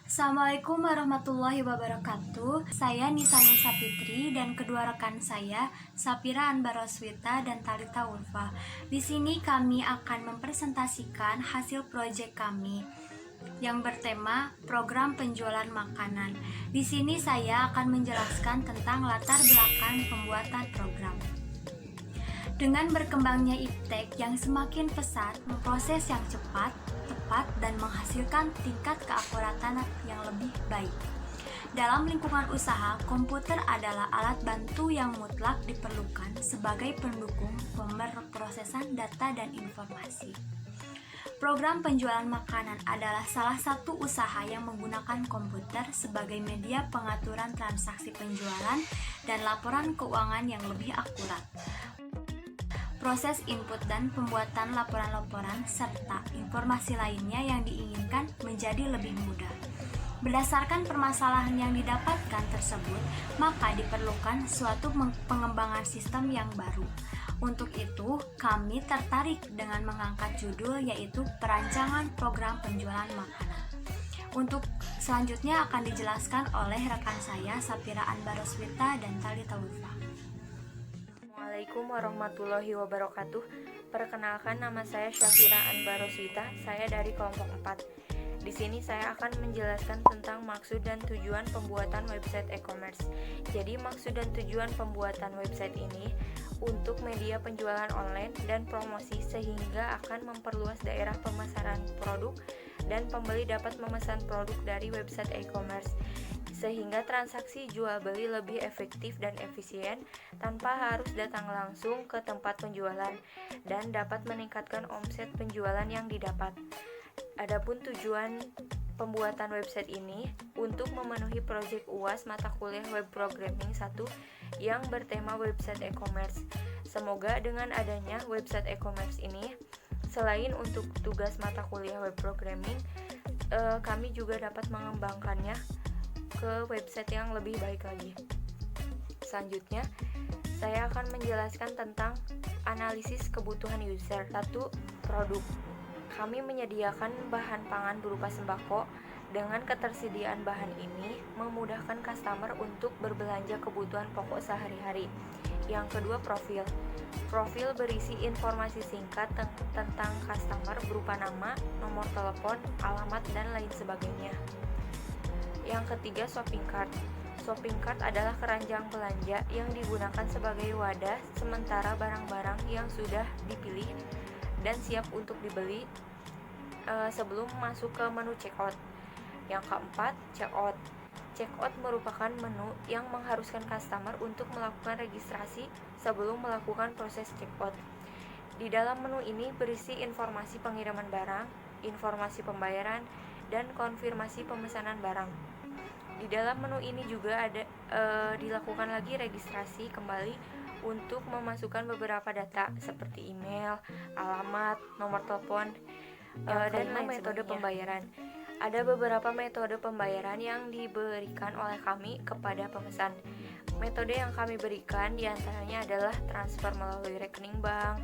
Assalamualaikum warahmatullahi wabarakatuh. Saya Nisa Nur Sapitri dan kedua rekan saya, Sapira Anbaroswita dan Talita Ulfa. Di sini kami akan mempresentasikan hasil proyek kami yang bertema program penjualan makanan. Di sini saya akan menjelaskan tentang latar belakang pembuatan program. Dengan berkembangnya iptek yang semakin pesat, proses yang cepat, tepat, dan menghasilkan tingkat keakuratan yang lebih baik. Dalam lingkungan usaha, komputer adalah alat bantu yang mutlak diperlukan sebagai pendukung pemrosesan data dan informasi. Program penjualan makanan adalah salah satu usaha yang menggunakan komputer sebagai media pengaturan transaksi penjualan dan laporan keuangan yang lebih akurat. Proses input dan pembuatan laporan-laporan serta informasi lainnya yang diinginkan menjadi lebih mudah. Berdasarkan permasalahan yang didapatkan tersebut, maka diperlukan suatu pengembangan sistem yang baru. Untuk itu, kami tertarik dengan mengangkat judul yaitu Perancangan Program Penjualan Makanan. Untuk selanjutnya akan dijelaskan oleh rekan saya, Sapira Anbaroswita dan Talita Ulfa. Assalamualaikum warahmatullahi wabarakatuh. Perkenalkan, nama saya Syafira Anbaroswita. Saya dari kelompok 4. Di sini saya akan menjelaskan tentang maksud dan tujuan pembuatan website e-commerce. Jadi maksud dan tujuan pembuatan website ini untuk media penjualan online dan promosi sehingga akan memperluas daerah pemasaran produk dan pembeli dapat memesan produk dari website e-commerce sehingga transaksi jual beli lebih efektif dan efisien tanpa harus datang langsung ke tempat penjualan dan dapat meningkatkan omset penjualan yang didapat. Adapun tujuan pembuatan website ini untuk memenuhi proyek UAS mata kuliah Web Programming 1 yang bertema website e-commerce. Semoga dengan adanya website e-commerce ini, selain untuk tugas mata kuliah Web Programming, kami juga dapat mengembangkannya ke website yang lebih baik lagi. Selanjutnya, saya akan menjelaskan tentang analisis kebutuhan user. 1. Produk. Kami menyediakan bahan pangan berupa sembako. Dengan ketersediaan bahan ini, memudahkan customer untuk berbelanja kebutuhan pokok sehari-hari. Yang kedua, profil. Profil berisi informasi singkat tentang customer berupa nama, nomor telepon, alamat, dan lain sebagainya. Yang ketiga, shopping cart. Shopping cart adalah keranjang belanja yang digunakan sebagai wadah sementara barang-barang yang sudah dipilih dan siap untuk dibeli sebelum masuk ke menu checkout. Yang keempat, checkout. Checkout merupakan menu yang mengharuskan customer untuk melakukan registrasi sebelum melakukan proses checkout. Di dalam menu ini berisi informasi pengiriman barang, informasi pembayaran, dan konfirmasi pemesanan barang. Di dalam menu ini juga ada dilakukan lagi registrasi kembali untuk memasukkan beberapa data seperti email, alamat, nomor telepon, dan metode pembayaran. Ada beberapa metode pembayaran yang diberikan oleh kami kepada pemesan. Metode yang kami berikan diantaranya adalah transfer melalui rekening bank,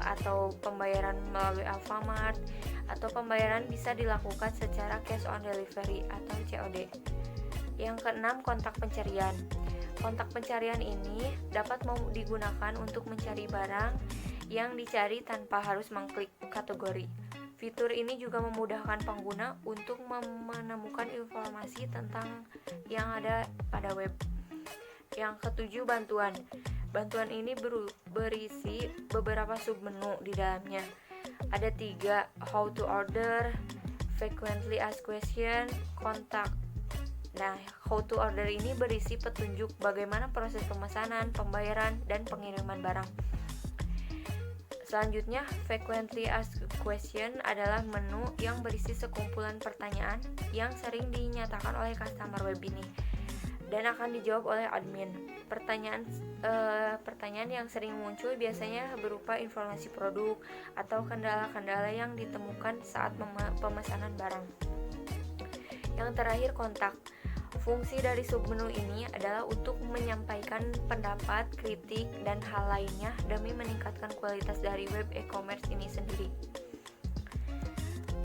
atau pembayaran melalui Alfamart, atau pembayaran bisa dilakukan secara cash on delivery atau COD. Yang keenam, kontak pencarian. Kontak pencarian ini dapat digunakan untuk mencari barang yang dicari tanpa harus mengklik kategori. Fitur ini juga memudahkan pengguna untuk menemukan informasi tentang yang ada pada web. Yang ketujuh, bantuan. Bantuan ini berisi beberapa submenu di dalamnya. Ada 3, how to order, frequently asked question, kontak. Nah, how to order ini berisi petunjuk bagaimana proses pemesanan, pembayaran, dan pengiriman barang. Selanjutnya, frequently asked question adalah menu yang berisi sekumpulan pertanyaan yang sering dinyatakan oleh customer web ini dan akan dijawab oleh admin. Pertanyaan yang sering muncul biasanya berupa informasi produk atau kendala-kendala yang ditemukan saat pemesanan barang. Yang terakhir, kontak. Fungsi dari submenu ini adalah untuk menyampaikan pendapat, kritik, dan hal lainnya demi meningkatkan kualitas dari web e-commerce ini sendiri.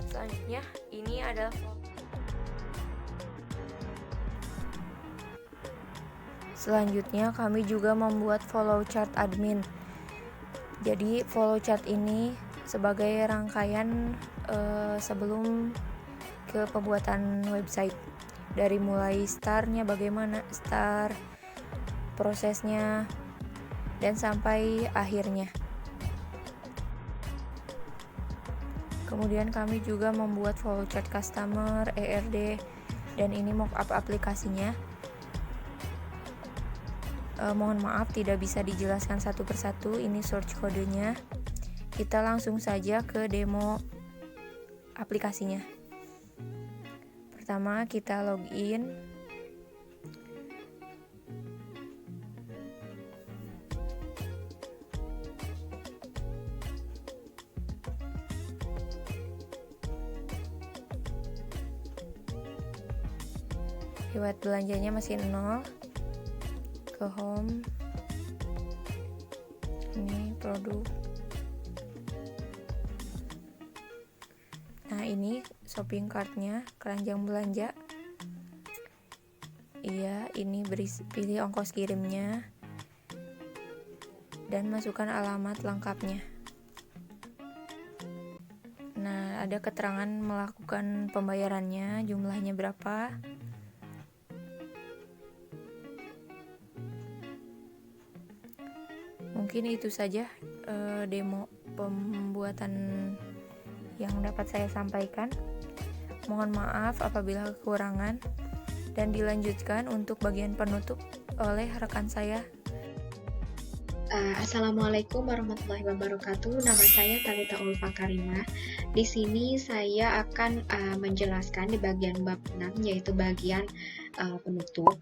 Selanjutnya, ini adalah Selanjutnya kami juga membuat follow chart admin. Jadi follow chart ini sebagai rangkaian sebelum ke pembuatan website, dari mulai startnya, bagaimana start prosesnya, dan sampai akhirnya. Kemudian kami juga membuat follow chart customer, ERD, dan ini mockup aplikasinya. Mohon maaf tidak bisa dijelaskan satu persatu, ini source kodenya. Kita langsung saja ke demo aplikasinya. Pertama kita login. Riwayat belanjanya masih 0. Ke home. Ini produk. Nah, ini shopping cart-nya, keranjang belanja. Iya, ini pilih ongkos kirimnya dan masukkan alamat lengkapnya. Nah, ada keterangan melakukan pembayarannya, jumlahnya berapa. Mungkin itu saja demo pembuatan yang dapat saya sampaikan. Mohon maaf apabila kekurangan, dan dilanjutkan untuk bagian penutup oleh rekan saya. Assalamualaikum warahmatullahi wabarakatuh. Nama saya Talita Ulfa Karimah. Di sini saya akan menjelaskan di bagian bab 6, yaitu bagian penutup.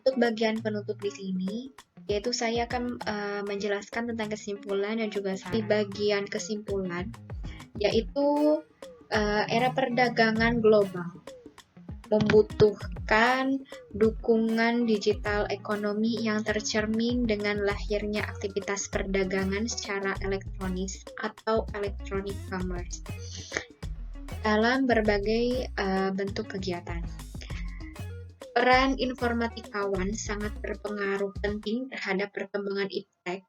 Untuk bagian penutup di sini, yaitu saya akan menjelaskan tentang kesimpulan dan juga di bagian kesimpulan, yaitu era perdagangan global membutuhkan dukungan digital ekonomi yang tercermin dengan lahirnya aktivitas perdagangan secara elektronis atau electronic commerce dalam berbagai bentuk kegiatan. Peran informatikawan sangat berpengaruh penting terhadap perkembangan iptek,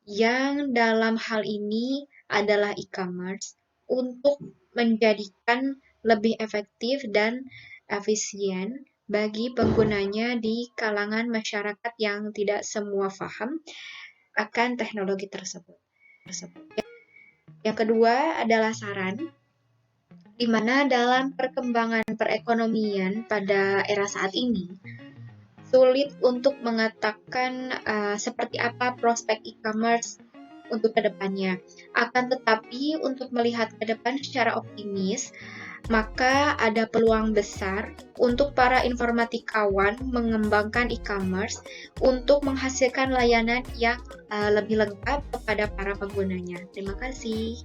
yang dalam hal ini adalah e-commerce, untuk menjadikan lebih efektif dan efisien bagi penggunanya di kalangan masyarakat yang tidak semua paham akan teknologi tersebut. Yang kedua adalah saran, di mana dalam perkembangan perekonomian pada era saat ini, sulit untuk mengatakan seperti apa prospek e-commerce untuk kedepannya. Akan tetapi untuk melihat ke depan secara optimis, maka ada peluang besar untuk para informatikawan mengembangkan e-commerce untuk menghasilkan layanan yang lebih lengkap kepada para penggunanya. Terima kasih.